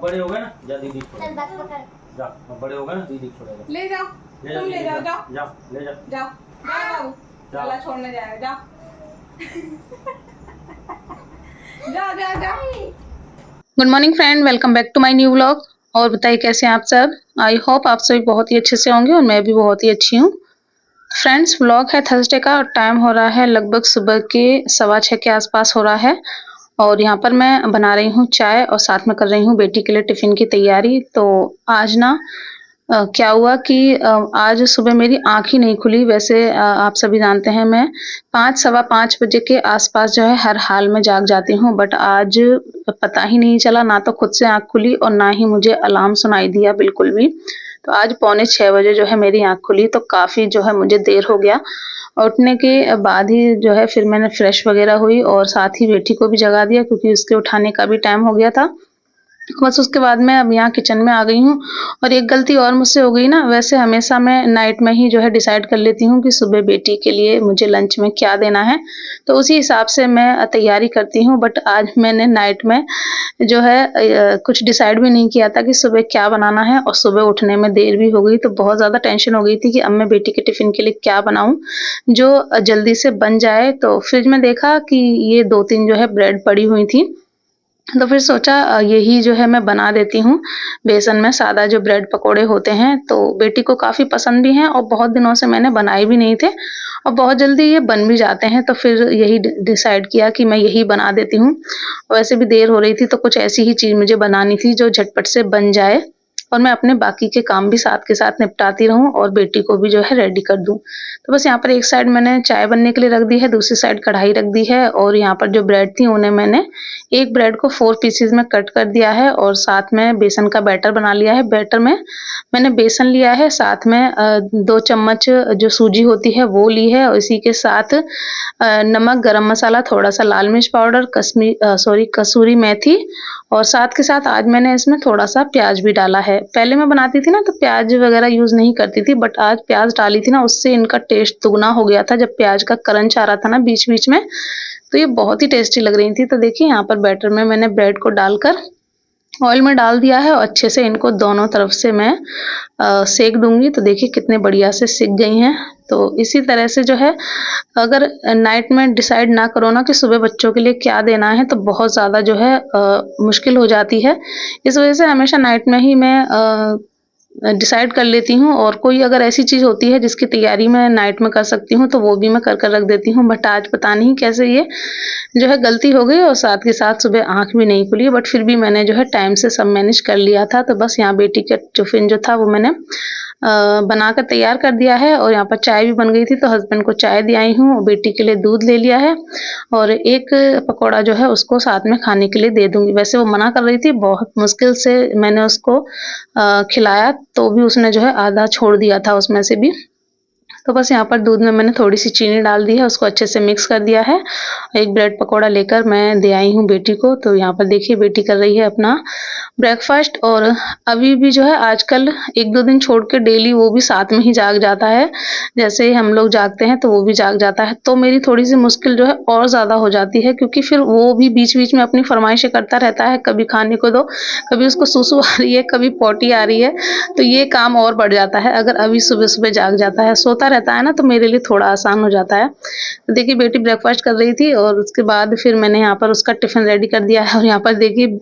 बड़े हो गए ना, जा दीदी छोड़ो, जा अब बड़े हो गए ना, दीदी छोड़ेगा। ले जाओ, तुम ले जाओ, जाओ जाओ, ले जाओ, जाओ जाओ, चला छोड़ने जाएगा, जाओ जाओ जाओ जाओ। Good morning friend, welcome back to my new vlog. और बताइए कैसे हैं आप सब। आई होप आप सभी बहुत ही अच्छे से होंगे और मैं भी बहुत ही अच्छी हूँ। फ्रेंड्स, व्लॉग है थर्सडे का और टाइम हो रहा है लगभग सुबह के 6:15 के आसपास हो रहा है। और यहाँ पर मैं बना रही हूँ चाय और साथ में कर रही हूँ बेटी के लिए टिफिन की तैयारी। तो आज ना क्या हुआ कि आज सुबह मेरी आँख ही नहीं खुली। वैसे आप सभी जानते हैं मैं 5 सवा 5 बजे के आसपास जो है हर हाल में जाग जाती हूँ, बट आज पता ही नहीं चला, ना तो खुद से आँख खुली और ना ही मुझे अलार्म सुनाई दिया बिल्कुल भी। तो आज पौने 6 बजे जो है मेरी आँख खुली, तो काफ़ी जो है मुझे देर हो गया। उठने के बाद ही जो है फिर मैंने फ्रेश वगैरह हुई और साथ ही बेटी को भी जगा दिया क्योंकि उसके उठाने का भी टाइम हो गया था। बस उसके बाद मैं अब यहाँ किचन में आ गई हूँ। और एक गलती और मुझसे हो गई ना, वैसे हमेशा मैं नाइट में ही जो है डिसाइड कर लेती हूँ कि सुबह बेटी के लिए मुझे लंच में क्या देना है, तो उसी हिसाब से मैं तैयारी करती हूँ। बट आज मैंने नाइट में जो है कुछ डिसाइड भी नहीं किया था कि सुबह क्या बनाना है, और सुबह उठने में देर भी हो गई, तो बहुत ज़्यादा टेंशन हो गई थी कि अब मैं बेटी के टिफ़िन के लिए क्या बनाऊँ जो जल्दी से बन जाए। तो फ्रिज में देखा कि ये 2-3 जो है ब्रेड पड़ी हुई थी, तो फिर सोचा यही जो है मैं बना देती हूँ। बेसन में सादा जो ब्रेड पकोड़े होते हैं, तो बेटी को काफ़ी पसंद भी हैं और बहुत दिनों से मैंने बनाए भी नहीं थे और बहुत जल्दी ये बन भी जाते हैं। तो फिर यही डिसाइड किया कि मैं यही बना देती हूँ। वैसे भी देर हो रही थी, तो कुछ ऐसी ही चीज़ मुझे बनानी थी जो झटपट से बन जाए और मैं अपने बाकी के काम भी साथ के साथ निपटाती रहूँ और बेटी को भी जो है रेडी कर दूँ। तो बस यहाँ पर एक साइड मैंने चाय बनने के लिए रख दी है, दूसरी साइड कढ़ाई रख दी है और यहाँ पर जो ब्रेड थी उन्हें मैंने एक ब्रेड को 4 पीसेज़ में कट कर दिया है और साथ में बेसन का बैटर बना लिया है। बैटर में मैंने बेसन लिया है, साथ में 2 चम्मच जो सूजी होती है वो ली है और इसी के साथ नमक, गरम मसाला, थोड़ा-सा लाल मिर्च पाउडर, कसूरी मेथी और साथ के साथ आज मैंने इसमें थोड़ा-सा प्याज भी डाला है। पहले मैं बनाती थी ना तो प्याज वगैरह यूज़ नहीं करती थी, बट आज प्याज डाली थी ना, उससे इनका टेस्ट दुगना हो गया था जब प्याज का क्रंच आ रहा था ना बीच-बीच में, तो ये बहुत ही टेस्टी लग रही थी। तो देखिए यहाँ पर बैटर में मैंने ब्रेड को डालकर ऑयल में डाल दिया है और अच्छे से इनको दोनों तरफ से मैं सेक दूँगी। तो देखिए कितने बढ़िया से सिक गई हैं। तो इसी तरह से जो है अगर नाइट में डिसाइड ना करो ना कि सुबह बच्चों के लिए क्या देना है, तो बहुत ज़्यादा जो है मुश्किल हो जाती है। इस वज़ह से हमेशा नाइट में ही मैं डिसाइड कर लेती हूँ और कोई अगर ऐसी चीज़ होती है जिसकी तैयारी मैं नाइट में कर सकती हूँ, तो वो भी मैं कर कर रख देती हूँ। बट आज पता नहीं कैसे ये जो है गलती हो गई और साथ के साथ सुबह आँख भी नहीं खुली, बट फिर भी मैंने जो है टाइम से सब मैनेज कर लिया था। तो बस यहाँ बेटी का टिफ़िन जो था वो मैंने बनाकर तैयार कर दिया है और यहाँ पर चाय भी बन गई थी, तो हस्बैंड को चाय दे आई हूँ, बेटी के लिए दूध ले लिया है और एक पकौड़ा जो है उसको साथ में खाने के लिए दे दूँगी। वैसे वो मना कर रही थी, बहुत मुश्किल से मैंने उसको खिलाया, तो भी उसने जो है आधा छोड़ दिया था उसमें से भी। तो बस यहाँ पर दूध में मैंने थोड़ी-सी चीनी डाल दी है, उसको अच्छे से मिक्स कर दिया है। एक ब्रेड पकौड़ा लेकर मैं दे आई हूँ बेटी को। तो यहाँ पर देखिए बेटी कर रही है अपना ब्रेकफ़ास्ट और अभी भी जो है आजकल 1-2 दिन छोड़ के डेली वो भी साथ में ही जाग जाता है। जैसे ही हम लोग जागते हैं तो वो भी जाग जाता है। तो मेरी थोड़ी-सी मुश्किल जो है और ज़्यादा हो जाती है क्योंकि फिर वो भी बीच-बीच में अपनी फ़रमाइशें करता रहता है, कभी खाने को दो, कभी उसको सूसू आ रही है, कभी पॉटी आ रही है, तो ये काम और बढ़ जाता है। अगर अभी सुबह-सुबह जाग जाता है, सोता रहता है ना, तो मेरे लिए थोड़ा आसान हो जाता है। तो देखिए बेटी ब्रेकफ़ास्ट कर रही थी और उसके बाद फिर मैंने यहाँ पर उसका टिफ़िन रेडी कर दिया है और यहाँ पर देखिए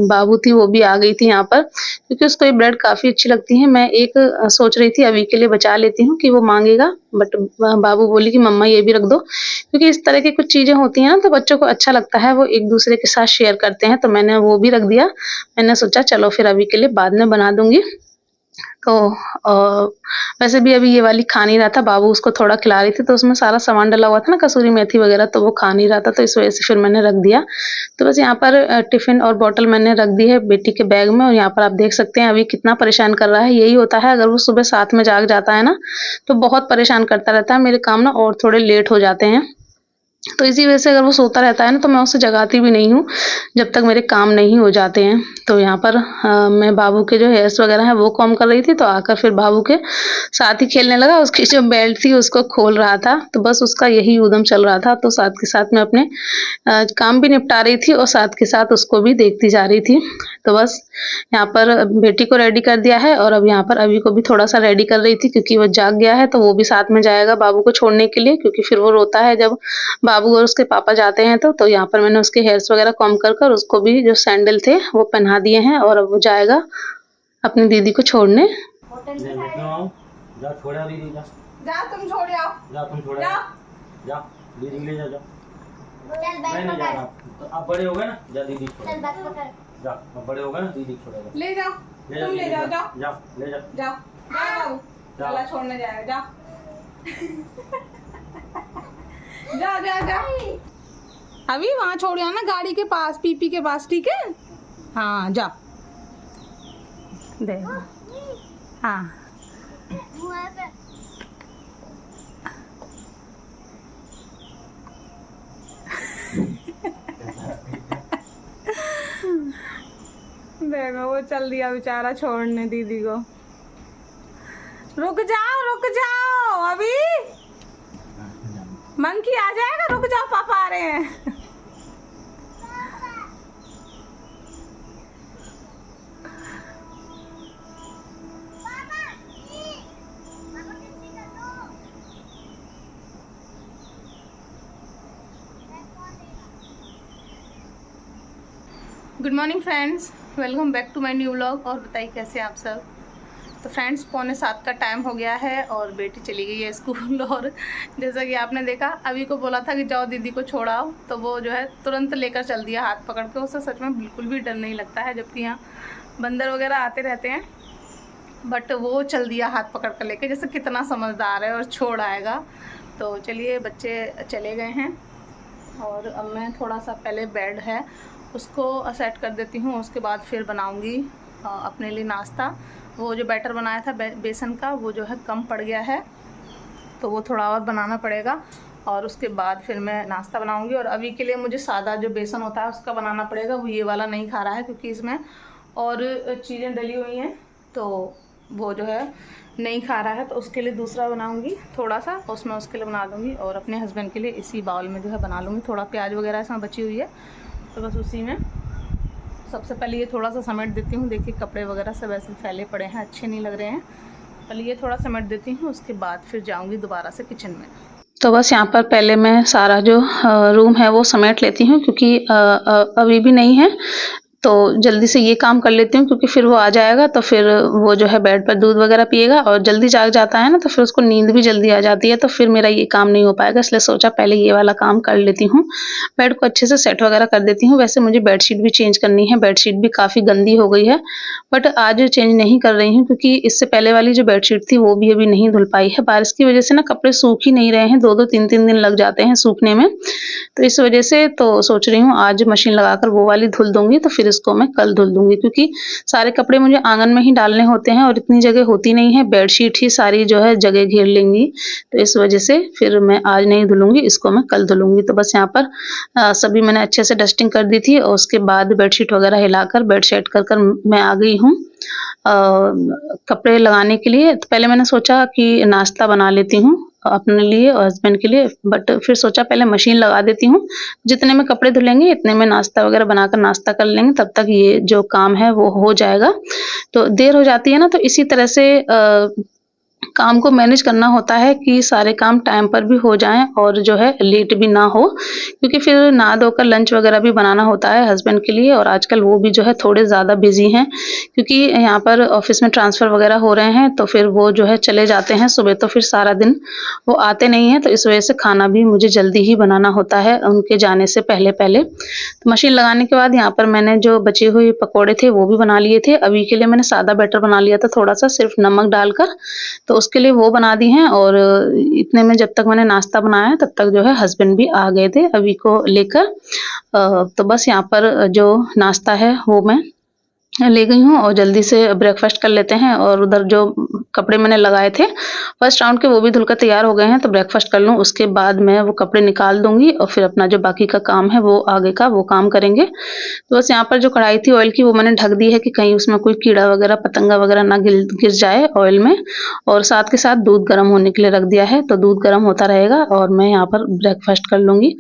बाबू थी वो भी आ गई थी यहाँ पर क्योंकि उसको ये ब्रेड काफ़ी अच्छी लगती है। मैं एक सोच रही थी अभी के लिए बचा लेती हूँ कि वो माँगेगा, बट बाबू बोली कि मम्मा ये भी रख दो, क्योंकि इस तरह की कुछ चीज़ें होती हैं ना तो बच्चों को अच्छा लगता है, वो एक-दूसरे के साथ शेयर करते हैं, तो मैंने वो भी रख दिया। मैंने सोचा चलो फिर अभी के लिए बाद में बना दूँगी। तो वैसे भी अभी ये वाली खा नहीं रहा था, बाबू उसको थोड़ा खिला रही थी, तो उसमें सारा सामान डला हुआ था ना कसूरी मेथी वगैरह, तो वो खा नहीं रहा था, तो इस वजह से फिर मैंने रख दिया। तो बस यहाँ पर टिफ़िन और बॉटल मैंने रख दी है बेटी के बैग में और यहाँ पर आप देख सकते हैं अभी कितना परेशान कर रहा है। यही होता है अगर वो सुबह साथ में जाग जाता है ना, तो बहुत परेशान करता रहता है, मेरे काम ना और थोड़े लेट हो जाते हैं। तो इसी वजह से अगर वो सोता रहता है ना तो मैं उसे जगाती भी नहीं हूँ जब तक मेरे काम नहीं हो जाते हैं। तो यहाँ पर मैं बाबू के जो हेयर्स वगैरह हैं वो कॉम्ब कर रही थी, तो आकर फिर बाबू के साथ ही खेलने लगा। उसकी जो बेल्ट थी उसको खोल रहा था, तो बस उसका यही ऊधम चल रहा था। तो साथ के साथ मैं अपने काम भी निपटा रही थी और साथ के साथ उसको भी देखती जा रही थी। तो बस यहाँ पर बेटी को रेडी कर दिया है और अब यहाँ पर अभी को भी थोड़ा-सा रेडी कर रही थी, क्योंकि वो जाग गया है तो वो भी साथ में जाएगा बाबू को छोड़ने के लिए, क्योंकि फिर वो रोता है जब बाबू और उसके पापा जाते हैं तो यहाँ पर मैंने उसके हेयर्स वगैरह कॉम्ब कर उसको भी जो सैंडल थे वो पहना दिए हैं और अब वो जाएगा अपनी दीदी को छोड़ने। ले मैं क्यों आऊं? जा छोड़ आ दीदी, जा जा तुम छोड़ आओ। जा तुम छोड़ जा। आ, जा दीदी को ले जा, जा चल मैं बैग नहीं जा पकड़। रहा। तो आप बड़े हो गए ना, जा दीदी को चल छोड़, बैग पकड़। जा अब बड़े हो गए ना, दीदी को छोड़ेगा। ले जाओ ले जा तुम ले दीदी, जाओ जा जाओ जा ले जा। जाओ जाओ बाबू जाओ। चला छोड़ने जाएगा जाओ जा जा जा अभी वहाँ छोड़ आना गाड़ी के पास पीपी के पास, ठीक है? हाँ जा दे हाँ मुँह पे देखो वो चल दिया बेचारा छोड़ने दीदी को। रुक जाओ अभी मंकी आ जाएगा, रुक जाओ पापा आ रहे हैं। Good morning friends, welcome back to my new vlog. और बताइए कैसे आप सब। तो फ्रेंड्स 6:45 का टाइम हो गया है और बेटी चली गई है स्कूल। और जैसा कि आपने देखा अभी को बोला था कि जाओ दीदी को छोड़ाओ, तो वो जो है तुरंत लेकर चल दिया हाथ पकड़ के। उससे सच में बिल्कुल भी डर नहीं लगता है, जबकि यहाँ बंदर वगैरह आते रहते हैं, बट वो चल दिया हाथ पकड़ कर लेके, जैसे कितना समझदार है और छोड़ आएगा। तो चलिए बच्चे चले गए हैं और अब मैं थोड़ा सा पहले बेड है उसको सेट कर देती हूँ, उसके बाद फिर बनाऊँगी अपने लिए नाश्ता। वो जो बैटर बनाया था बेसन का वो जो है कम पड़ गया है, तो वो थोड़ा और बनाना पड़ेगा और उसके बाद फिर मैं नाश्ता बनाऊँगी। और अभी के लिए मुझे सादा जो बेसन होता है उसका बनाना पड़ेगा, वो ये वाला नहीं खा रहा है क्योंकि इसमें और चीज़ें डली हुई हैं, तो वो जो है नहीं खा रहा है। तो उसके लिए दूसरा बनाऊँगी थोड़ा सा, उसमें उसके लिए बना दूँगी और अपने हस्बैंड के लिए इसी बाउल में जो है बना लूँगी। थोड़ा प्याज वगैरह इसमें बची हुई है, तो बस उसी में सबसे पहले ये थोड़ा सा समेट देती हूँ। देखिए कपड़े वगैरह सब ऐसे फैले पड़े हैं, अच्छे नहीं लग रहे हैं। पहले ये थोड़ा समेट देती हूँ, उसके बाद फिर जाऊँगी दोबारा से किचन में। तो बस यहाँ पर पहले मैं सारा जो रूम है वो समेट लेती हूँ, क्योंकि अभी भी नहीं है तो जल्दी से ये काम कर लेती हूँ, क्योंकि फिर वो आ जाएगा तो फिर वो जो है बेड पर दूध वगैरह पिएगा और जल्दी जाग जाता है ना, तो फिर उसको नींद भी जल्दी आ जाती है, तो फिर मेरा ये काम नहीं हो पाएगा। इसलिए सोचा पहले ये वाला काम कर लेती हूँ, बेड को अच्छे से सेट वगैरह कर देती हूँ। वैसे मुझे बेडशीट भी चेंज करनी है, बेडशीट भी काफ़ी गंदी हो गई है, बट आज चेंज नहीं कर रही हूँ क्योंकि इससे पहले वाली जो बेडशीट थी वो भी अभी नहीं धुल पाई है। बारिश की वजह से ना कपड़े सूख ही नहीं रहे हैं, 2-2 3-3 दिन लग जाते हैं सूखने में, तो इस वजह से तो सोच रही हूँ आज मशीन लगाकर वो वाली धुल दूँगी, तो फिर इसको मैं कल धुल दूँगी, क्योंकि सारे कपड़े मुझे आँगन में ही डालने होते हैं और इतनी जगह होती नहीं है, बेडशीट ही सारी जो है जगह घेर लेंगी, तो इस वजह से फिर मैं आज नहीं धुलूँगी, इसको मैं कल धुलूँगी। तो बस यहाँ पर सभी मैंने अच्छे से डस्टिंग कर दी थी और उसके बाद बेडशीट वगैरह हिलाकर बेड सेट कर मैं आ गई हूँ कपड़े लगाने के लिए। तो पहले मैंने सोचा कि नाश्ता बना लेती हूँ अपने लिए और हस्बैंड के लिए, बट फिर सोचा पहले मशीन लगा देती हूँ, जितने में कपड़े धुलेंगे इतने में नाश्ता वगैरह बनाकर नाश्ता कर लेंगे, तब तक ये जो काम है वो हो जाएगा। तो देर हो जाती है ना, तो इसी तरह से काम को मैनेज करना होता है कि सारे काम टाइम पर भी हो जाएँ और जो है लेट भी ना हो, क्योंकि फिर नहा धोकर लंच वगैरह भी बनाना होता है हस्बैंड के लिए, और आजकल वो भी जो है थोड़े ज़्यादा बिज़ी हैं, क्योंकि यहाँ पर ऑफ़िस में ट्रांसफ़र वगैरह हो रहे हैं, तो फिर वो जो है चले जाते हैं सुबह, तो फिर सारा दिन वो आते नहीं हैं, तो इस वजह से खाना भी मुझे जल्दी ही बनाना होता है उनके जाने से पहले-पहले। तो मशीन लगाने के बाद यहाँ पर मैंने जो बचे हुए पकौड़े थे वो भी बना लिए थे। अभी के लिए मैंने सादा बैटर बना लिया था थोड़ा-सा सिर्फ़ नमक डालकर, तो उसके लिए वो बना दी हैं। और इतने में जब तक मैंने नाश्ता बनाया तब तक जो है हस्बैंड भी आ गए थे अभी को लेकर। तो बस यहाँ पर जो नाश्ता है वो मैं ले गई हूँ और जल्दी से ब्रेकफ़ास्ट कर लेते हैं। और उधर जो कपड़े मैंने लगाए थे फर्स्ट राउंड के, वो भी धुलकर तैयार हो गए हैं। तो ब्रेकफास्ट कर लूँ, उसके बाद मैं वो कपड़े निकाल दूंगी और फिर अपना जो बाकी का काम है वो आगे का वो काम करेंगे। तो बस यहाँ पर जो कढ़ाई थी ऑयल की वो मैंने ढक दी है कि कहीं उसमें कोई कीड़ा वगैरह पतंगा वगैरह ना गिर जाए ऑयल में। और साथ के साथ दूध गर्म होने के लिए रख दिया है, तो दूध गर्म होता रहेगा और मैं यहाँ पर ब्रेकफास्ट कर लूँगी।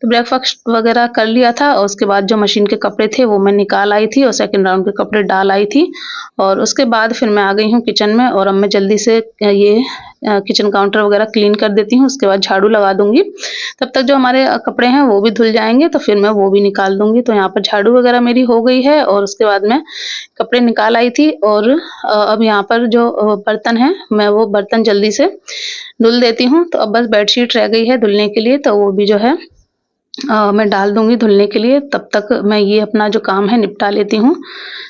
तो ब्रेकफास्ट वगैरह कर लिया था और उसके बाद जो मशीन के कपड़े थे वो मैं निकाल आई थी और सेकंड राउंड के कपड़े डाल आई थी। और उसके बाद फिर मैं आ गई हूँ किचन में और अब मैं जल्दी से ये किचन काउंटर वगैरह क्लीन कर देती हूँ। उसके बाद झाड़ू लगा दूंगी, तब तक जो हमारे कपड़े हैं वो भी धुल जाएंगे, तो फिर मैं वो भी निकाल दूंगी। तो यहाँ पर झाड़ू वगैरह मेरी हो गई है और उसके बाद मैं कपड़े निकाल आई थी। और अब यहाँ पर जो बर्तन है मैं वो बर्तन जल्दी से धुल देती हूँ। तो अब बस बेडशीट रह गई है धुलने के लिए, तो वो भी जो है मैं डाल दूंगी धुलने के लिए। तब तक मैं ये अपना जो काम है निपटा लेती हूँ।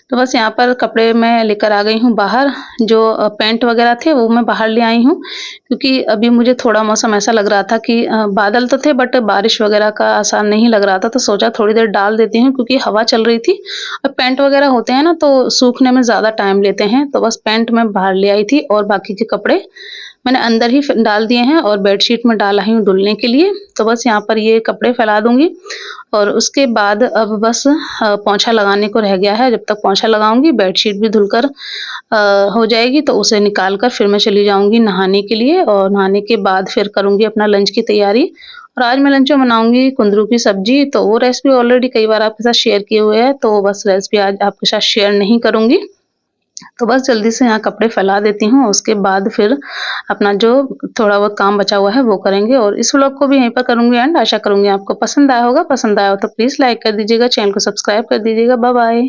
तो बस यहाँ पर कपड़े मैं लेकर आ गई हूँ बाहर। जो पैंट वगैरह थे वो मैं बाहर ले आई हूँ, क्योंकि अभी मुझे थोड़ा मौसम ऐसा लग रहा था कि बादल तो थे बट बारिश वगैरह का आसार नहीं लग रहा था। तो सोचा थोड़ी देर डाल देती हूँ, क्योंकि हवा चल रही थी और पैंट वगैरह होते हैं ना तो सूखने में ज़्यादा टाइम लेते हैं। तो बस पैंट मैं बाहर ले आई थी और बाकी के कपड़े मैंने अंदर ही डाल दिए हैं और बेडशीट में डाला हूँ धुलने के लिए। तो बस यहाँ पर ये कपड़े फैला दूंगी और उसके बाद अब बस पोंछा लगाने को रह गया है। जब तक पोंछा लगाऊंगी बेडशीट भी धुलकर हो जाएगी, तो उसे निकाल कर फिर मैं चली जाऊंगी नहाने के लिए। और नहाने के बाद फिर करूंगी अपना लंच की तैयारी। और आज मैं लंच में बनाऊंगी कुंदरू की सब्जी। तो वो रेसिपी ऑलरेडी कई बार आपके साथ शेयर किए हुए हैं, तो बस रेसिपी आज आपके साथ शेयर नहीं करूंगी। तो बस जल्दी से यहाँ कपड़े फैला देती हूँ, उसके बाद फिर अपना जो थोड़ा बहुत काम बचा हुआ है वो करेंगे। और इस व्लॉग को भी यहीं पर करूँगी एंड आशा करूँगी आपको पसंद आया होगा। पसंद आया हो तो प्लीज़ लाइक कर दीजिएगा, चैनल को सब्सक्राइब कर दीजिएगा। Bye bye.